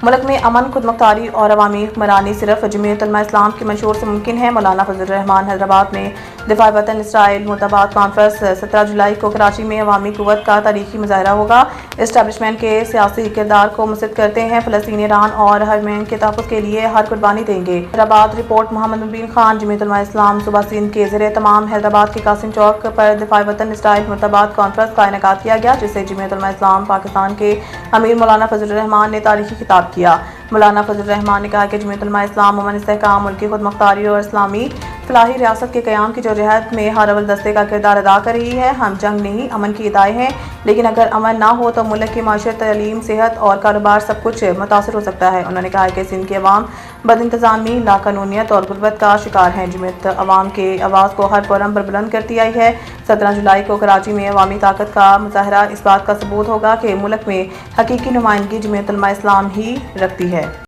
मुल्क में अमन, खुदमुख्तारी और अवामी हुक्मरानी सिर्फ जमीयत उलमा इस्लाम के मंशूर से मुमकिन है। मौलाना फजलुर रहमान हैदराबाद में दिफा वतन इसराइल मुर्दाबाद कॉन्फ्रेंस 17 जुलाई को कराची में अवामी कुव्वत का तारीखी मुजाहरा होगा। इस्टेब्लिशमेंट के सियासी किरदार को मुसद्द करते हैं। फ़लस्तीन, ईरान और हरमैन के तहफ़्फ़ुज़ के लिए हर कुर्बानी देंगे। हैदराबाद रिपोर्ट मोहम्मद मुबीन खान, जमीयत उलमा इस्लाम सूबा सिंध के ज़ेरे तमाम हैदराबाद के कासिम चौक पर दिफा वतन इसराइल मुर्दाबाद कॉन्फ्रेंस का इनेकाद किया गया, जिसे जमीयत उलमा इस्लाम पाकिस्तान के अमीर मौलाना फजलुर रहमान ने तारीखी खिताब किया। मौलाना फजलुर रहमान ने कहा कि जमीयत उलमा इस्लाम अमन, इस्तेहकाम, मुल्की खुदमुख्तारी और इस्लामी फलाही रियासत के क़याम की जदोजहद में हर अव्वल दस्ते का किरदार अदा कर रही है। हम जंग नहीं, अमन की इदाए हैं, लेकिन अगर अमन ना हो तो मुल्क की माशरत, तलीम, सेहत और कारोबार सब कुछ मुतासर हो सकता है। उन्होंने कहा कि सिंध की अवाम बदइंतज़ामी, लाकानूनियत और गुर्बत का शिकार हैं। जमीयत अवाम के आवाज़ को हर फोरम पर बुलंद करती आई है। 17 जुलाई को कराची में अवामी ताकत का मुजाहरा इस बात का सबूत होगा कि मुल्क में हकीकी नुमाइंदगी जमीयत उलमा इस्लाम ही रखती है।